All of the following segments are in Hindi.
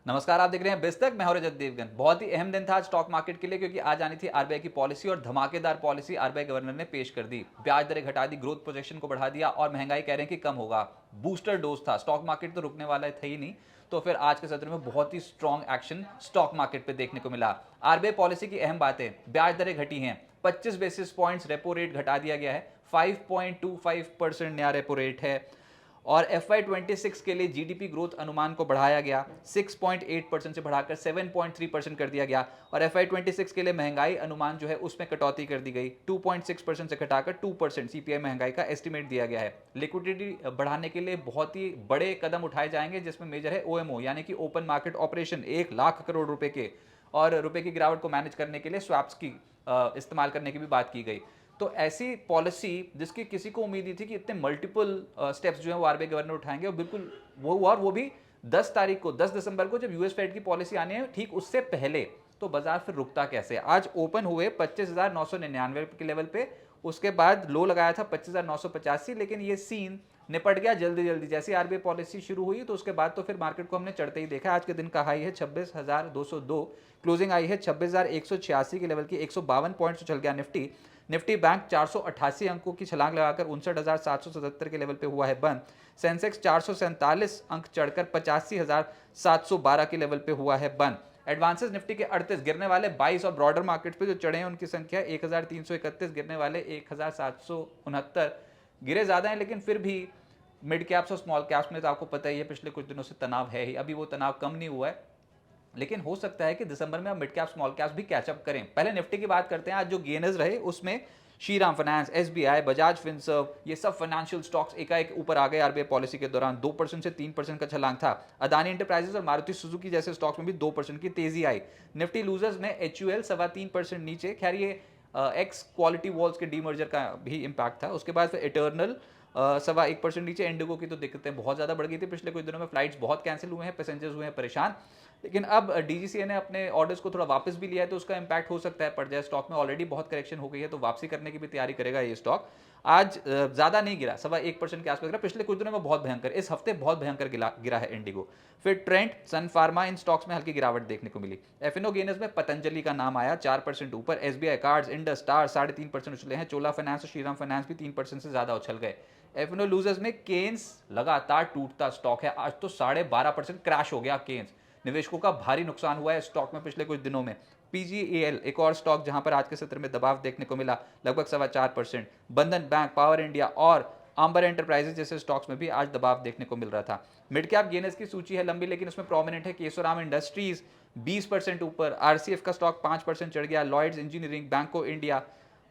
नमस्कार, आप देख रहे हैं बिस्तक। मैं हूं रजत देवगन। बहुत ही अहम दिन था आज स्टॉक मार्केट के लिए, क्योंकि आज आनी थी आरबीआई की पॉलिसी और धमाकेदार पॉलिसी आरबीआई गवर्नर ने पेश कर दी। ब्याज दरें घटा दी, ग्रोथ प्रोजेक्शन को बढ़ा दिया और महंगाई कह रहे हैं कि कम होगा। बूस्टर डोज था। स्टॉक मार्केट तो रुकने वाला था ही नहीं, तो फिर आज के सत्र में बहुत ही स्ट्रॉन्ग एक्शन स्टॉक मार्केट पे देखने को मिला। आरबीआई पॉलिसी की अहम बातें, ब्याज दरें घटी हैं, 25 बेसिस पॉइंट्स रेपो रेट घटा दिया गया है, 5.25% नया रेपो रेट है। और FY26 के लिए जीडीपी ग्रोथ अनुमान को बढ़ाया गया, 6.8% से बढ़ाकर 7.3% कर दिया गया। और FY26 के लिए महंगाई अनुमान जो है उसमें कटौती कर दी गई, 2.6% से घटाकर 2% सीपीआई महंगाई का एस्टिमेट दिया गया है। लिक्विडिटी बढ़ाने के लिए बहुत ही बड़े कदम उठाए जाएंगे, जिसमें मेजर है ओएमओ यानी कि open market operation, 1 lakh crore रुपए के। और रुपए की गिरावट को मैनेज करने के लिए स्वैप्स की इस्तेमाल करने की भी बात की गई। तो ऐसी पॉलिसी जिसकी किसी को उम्मीद ही थी कि इतने मल्टीपल स्टेप्स जो है वो आरबीआई गवर्नर उठाएंगे, और बिल्कुल वो हुआ। और वो भी 10 तारीख को, 10 दिसंबर को, जब यूएस फेड की पॉलिसी आनी है ठीक उससे पहले। तो बाजार फिर रुकता कैसे? आज ओपन हुए 25,999 के लेवल पे, उसके बाद लो लगाया था 25,985, लेकिन ये सीन निपट गया जल्दी जल्दी। जैसे आरबीआई पॉलिसी शुरू हुई तो उसके बाद तो फिर मार्केट को हमने चढ़ते ही देखा। आज के दिन का हाई है 26,202, क्लोजिंग आई है 26,186 के लेवल की, 152 पॉइंट्स चल गया निफ्टी। निफ्टी बैंक 488 अंकों की छलांग लगाकर 59,777 के लेवल पे हुआ है बंद। सेंसेक्स 447 अंक चढ़कर 85,712 के लेवल पे हुआ है बंद। एडवांसेस निफ्टी के 38, गिरने वाले 22, और ब्रॉडर मार्केट पे जो चढ़े हैं उनकी संख्या 1,331, गिरने वाले 1,769। गिरे ज्यादा हैं, लेकिन फिर भी मिड कैप्स और स्मॉल कैप्स में तो आपको पता ही है पिछले कुछ दिनों से तनाव है ही। अभी वो तनाव कम नहीं हुआ है, लेकिन हो सकता है कि दिसंबर में अब मिड कैप स्मॉल कैप्स भी कैचअप करें। पहले निफ्टी की बात करते हैं। आज जो गेनर्स रहे उसमें Shriram finance, SBI, Bajaj Finserv, ये सब फाइनेंशियल स्टॉक्स एकाएक ऊपर आ गए। आरबीआई पॉलिसी के दौरान 2% से 3% का छलांग था। अदानी एंटरप्राइजेस और मारुति सुजुकी जैसे स्टॉक्स में भी 2% की तेजी आई। निफ्टी लूजर्स में एचयूएल 3.25% नीचे। खैर ये एक्स क्वालिटी वॉल्स के डीमर्जर का भी इंपैक्ट था। उसके बाद फिर इटर्नल 1.25% नीचे। इंडिगो की तो दिक्कतें बहुत ज्यादा बढ़ गई थी पिछले कुछ दिनों में, फ्लाइट्स बहुत कैंसिल हुए हैं, पैसेंजर्स हुए हैं परेशान। लेकिन अब डीजीसीए ने अपने ऑर्डर्स को थोड़ा वापस भी लिया है, तो उसका इंपैक्ट हो सकता है पड़ जाए। स्टॉक में ऑलरेडी बहुत करेक्शन हो गई है, तो वापसी करने की भी तैयारी करेगा ये स्टॉक। आज ज्यादा नहीं गिरा, 1.25% के आसपास गिरा। पिछले कुछ दिनों में बहुत भयंकर, इस हफ्ते बहुत भयंकर गिरा है इंडिगो। फिर ट्रेंट, सन फार्मा, इन स्टॉक्स में हल्की गिरावट देखने को मिली। एफएनओ गेनर्स में पतंजलि का नाम आया, 4% ऊपर। एसबीआई कार्ड्स, इंडस, स्टार 3.5% उछले हैं। चोला फाइनेंस और श्रीराम फाइनेंस भी 3% से ज्यादा उछल गए। एफएनओ लूजर्स में केन्स लगातार टूटता स्टॉक है। आज तो 12.5% क्रैश हो गया केन्स। निवेशकों का भारी नुकसान हुआ है स्टॉक में पिछले कुछ दिनों में। पीजीएल एक और स्टॉक जहां पर आज के सत्र में दबाव देखने को मिला, लगभग 4.25%। बंधन बैंक, पावर इंडिया और आंबर एंटरप्राइजेस जैसे स्टॉक्स में भी आज दबाव देखने को मिल रहा था। मिड कैप गेनर्स की सूची है लंबी, लेकिन उसमें प्रोमिनेंट है केशोराम इंडस्ट्रीज 20% ऊपर। आरसीएफ का स्टॉक 5% चढ़ गया। लॉयड्स इंजीनियरिंग, बैंको इंडिया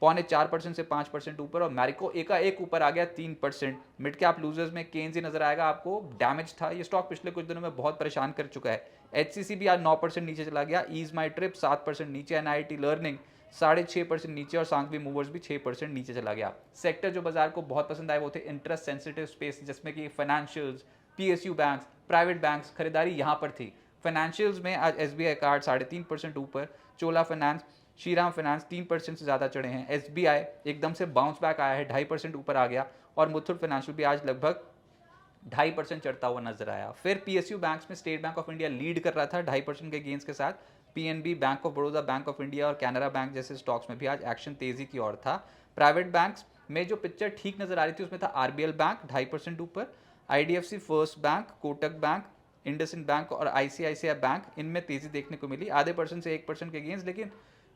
4.25% से 5% ऊपर, और मैरिको एकाएक ऊपर आ गया 3%। मिड कैप लूजर्स में केन्स ही नजर आएगा आपको, डैमेज था ये स्टॉक, पिछले कुछ दिनों में बहुत परेशान कर चुका है। एचसीसी भी आज 9% नीचे चला गया। ईज माई ट्रिप 7% नीचे। एनआईटी लर्निंग 6.5% नीचे, और सांघवी मूवर्स भी 6% नीचे चला गया। सेक्टर जो बाजार को बहुत पसंद आए वो थे इंटरेस्ट सेंसिटिव स्पेस, जिसमें कि financials, PSU banks, private banks, खरीदारी यहां पर थी। फाइनेंशियल्स में आज एसबीआई कार्ड 3.5% ऊपर। चोला फाइनेंस, श्रीराम फाइनेंस 3% से ज्यादा चढ़े हैं। एसबीआई एकदम से बाउंस बैक आया है, 2.5% ऊपर आ गया। और मुथूट फाइनेंशियल भी आज लगभग 2.5% चढ़ता हुआ नजर आया। फिर पीएसयू बैंक्स में state bank of India lead कर रहा था 2.5% के गेंस के साथ। PNB, bank of Baroda, bank of India और कैनरा बैंक जैसे स्टॉक्स में भी आज एक्शन तेजी की ओर था। प्राइवेट बैंक्स में जो पिक्चर ठीक नजर आ रही थी उसमें था आरबीएल बैंक 2.5% ऊपर। IDFC first bank, Kotak bank, IndusInd bank और आईसीआईसीआई बैंक, इनमें तेजी देखने को मिली, 0.5% से 1% के गेंस। लेकिन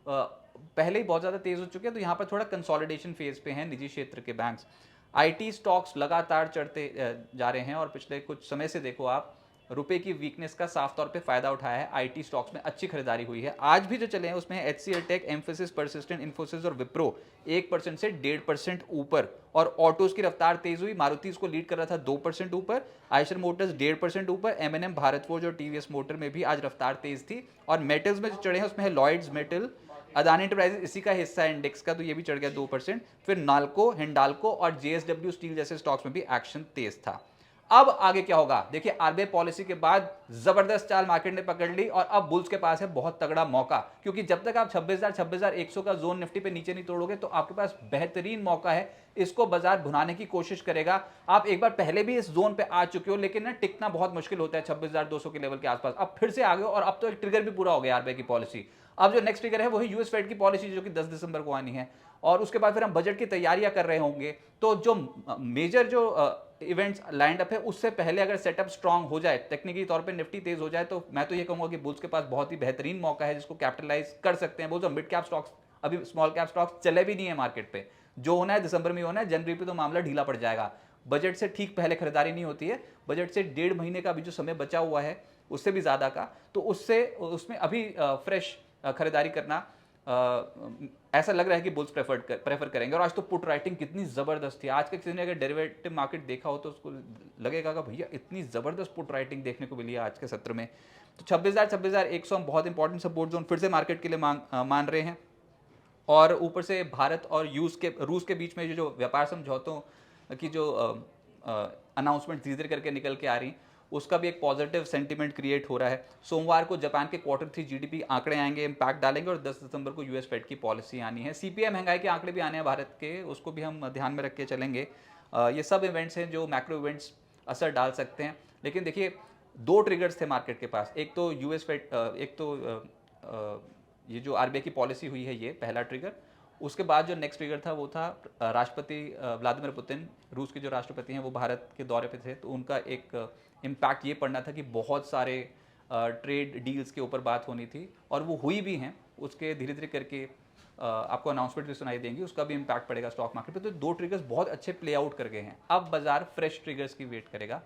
पहले ही बहुत ज्यादा तेज हो चुके हैं, तो यहाँ पर थोड़ा कंसोलिडेशन फेज पे हैं निजी क्षेत्र के बैंक्स। आईटी स्टॉक्स लगातार चढ़ते जा रहे हैं, और पिछले कुछ समय से देखो आप, रुपए की वीकनेस का साफ तौर पे फायदा उठाया है। आईटी स्टॉक्स में अच्छी खरीदारी हुई है। आज भी जो चले हैं उसमें एचसीएल टेक, एम्फोसिस, परसिस्टेंट, इन्फोसिस और विप्रो 1% से 1.5% ऊपर। और ऑटोज की रफ्तार तेज हुई। मारुति इसको लीड कर रहा था 2% ऊपर। आयशर मोटर्स 1.5% ऊपर। एमएनएम, भारत फोर्ज और टीवीएस मोटर में भी आज रफ्तार तेज थी। और मेटल्स में जो चढ़े हैं उसमें है लॉयड्स मेटल, अदानी एंटरप्राइजेस इसी का हिस्सा है इंडेक्स का, तो ये भी चढ़ गया 2%। फिर नाल्को, हिंडाल्को और जेएसडब्ल्यू स्टील जैसे स्टॉक्स में भी एक्शन तेज था। अब आगे क्या होगा देखिए, आरबीआई पॉलिसी के बाद जबरदस्त चाल मार्केट ने पकड़ ली और अब बुल्स के पास है बहुत तगड़ा मौका, क्योंकि जब तक आप 26,100 का जोन निफ्टी पे नीचे नहीं तोड़ोगे तो आपके पास बेहतरीन मौका है, इसको बाजार भुनाने की कोशिश करेगा। आप एक बार पहले भी इस जोन पे आ चुके हो, लेकिन ना टिकना बहुत मुश्किल होता है 26,200 के लेवल के आसपास। अब फिर से आ गए हो और अब तो एक ट्रिगर भी पूरा हो गया आरबीआई की पॉलिसी। अब जो नेक्स्ट ट्रिगर है वही यूएस फेड की पॉलिसी जो कि 10 दिसंबर को आनी है, और उसके बाद फिर हम बजट की तैयारियां कर रहे होंगे। तो जो मेजर जो इवेंट्स लाइंड अप है उससे पहले अगर सेटअप स्ट्रांग हो जाए, टेक्निकली तौर पे निफ्टी तेज हो जाए, तो मैं तो ये कहूंगा कि बुल्स के पास बहुत ही बेहतरीन मौका है जिसको कैपिटलाइज कर सकते हैं। बोल मिड कैप स्टॉक्स, अभी स्मॉल कैप स्टॉक्स चले भी नहीं है मार्केट पे, जो होना है दिसंबर में होना है, जनवरी पे तो मामला ढीला पड़ जाएगा। बजट से ठीक पहले खरीदारी नहीं होती है, बजट से 1.5 महीने का भी जो समय बचा हुआ है उससे भी ज्यादा का, तो उससे उसमें अभी फ्रेश खरीदारी करना ऐसा लग रहा है कि बुल्स प्रेफर करेंगे। और आज तो पुट राइटिंग कितनी जबरदस्त थी, आज के किसी ने अगर डेरिवेटिव मार्केट देखा हो तो उसको लगेगा कि भैया इतनी जबरदस्त पुट राइटिंग देखने को मिली है आज के सत्र में। तो 26,100 हम बहुत इंपॉर्टेंट सपोर्ट जोन फिर से मार्केट के लिए मान रहे हैं। और ऊपर से भारत और रूस के बीच में जो व्यापार समझौतों की जो अनाउंसमेंट धीरे धीरे करके निकल के आ रही, उसका भी एक पॉजिटिव सेंटीमेंट क्रिएट हो रहा है। सोमवार को जापान के Q3 जीडीपी आंकड़े आएंगे, इम्पैक्ट डालेंगे, और 10 दिसंबर को यूएस फेड की पॉलिसी आनी है। सीपीआई महंगाई के आंकड़े भी आने हैं भारत के, उसको भी हम ध्यान में रख के चलेंगे। ये सब इवेंट्स हैं जो मैक्रो इवेंट्स असर डाल सकते हैं। लेकिन देखिए, दो ट्रिगर्स थे मार्केट के पास, एक तो यूएस फेड, एक तो ये जो आरबीआई की पॉलिसी हुई है, ये पहला ट्रिगर। उसके बाद जो नेक्स्ट ट्रिगर था वो था राष्ट्रपति व्लादिमीर पुतिन, रूस के जो राष्ट्रपति हैं, वो भारत के दौरे पे थे, तो उनका एक इम्पैक्ट ये पड़ना था कि बहुत सारे ट्रेड डील्स के ऊपर बात होनी थी, और वो हुई भी हैं। उसके धीरे धीरे करके आपको अनाउंसमेंट भी सुनाई देंगी, उसका भी इम्पैक्ट पड़ेगा स्टॉक मार्केट पे। तो दो ट्रिगर्स बहुत अच्छे प्ले आउट कर गए हैं, अब बाजार फ्रेश ट्रिगर्स की वेट करेगा।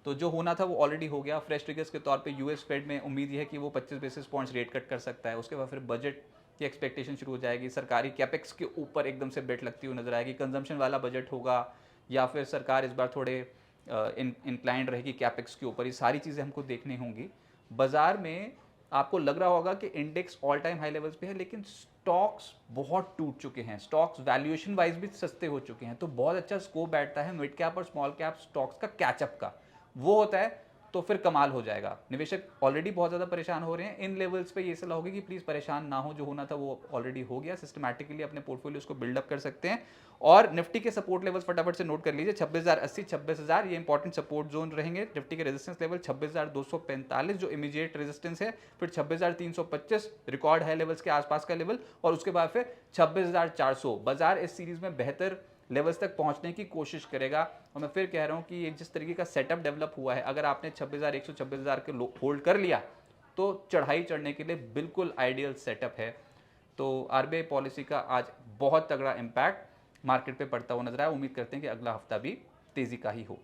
तो जो होना था वो ऑलरेडी हो गया। फ्रेश ट्रिगर्स के तौर पे यूएस फेड में उम्मीद ये है कि वो 25 बेसिस पॉइंट्स रेट कट कर सकता है। उसके बाद फिर बजट की एक्सपेक्टेशन शुरू हो जाएगी, सरकारी कैपेक्स के ऊपर एकदम से बेट लगती हुई नजर आएगी। कंजम्पशन वाला बजट होगा या फिर सरकार इस बार थोड़े इंक्लाइंड रहेगी कैपेक्स के ऊपर, ये सारी चीज़ें हमको देखनी होंगी। बाजार में आपको लग रहा होगा कि index all time high levels पे है, लेकिन स्टॉक्स बहुत टूट चुके हैं, स्टॉक्स वैल्यूएशन वाइज भी सस्ते हो चुके हैं। तो बहुत अच्छा स्कोप बैठता है मिड कैप और स्मॉल कैप स्टॉक्स का कैचअप का, वो होता है तो फिर कमाल हो जाएगा। निवेशक ऑलरेडी बहुत ज़्यादा परेशान हो रहे हैं, इन लेवल्स पे ये सलाह होगी कि प्लीज़ परेशान ना हो, जो होना था वो ऑलरेडी हो गया। सिस्टमैटिकली अपने पोर्टफोलियोज को बिल्डअप कर सकते हैं। और निफ्टी के सपोर्ट लेवल्स फटाफट से नोट कर लीजिए, 26,080, 26,000 ये इंपॉर्टेंट सपोर्ट जोन रहेंगे। निफ्टी के रेजिस्टेंस लेवल 26,245 जो इमीडिएट रेजिस्टेंस है, फिर 26,325 रिकॉर्ड हाई लेवल्स के आसपास का लेवल, और उसके बाद फिर 26,400। बाजार इस सीरीज में बेहतर लेवल्स तक पहुंचने की कोशिश करेगा। और मैं फिर कह रहा हूं कि ये जिस तरीके का सेटअप डेवलप हुआ है, अगर आपने 26,100, 26,000 के होल्ड कर लिया तो चढ़ाई चढ़ने के लिए बिल्कुल आइडियल सेटअप है। तो आरबीआई पॉलिसी का आज बहुत तगड़ा इम्पैक्ट मार्केट पे पड़ता हुआ नजर आया। उम्मीद करते हैं कि अगला हफ्ता भी तेजी का ही हो।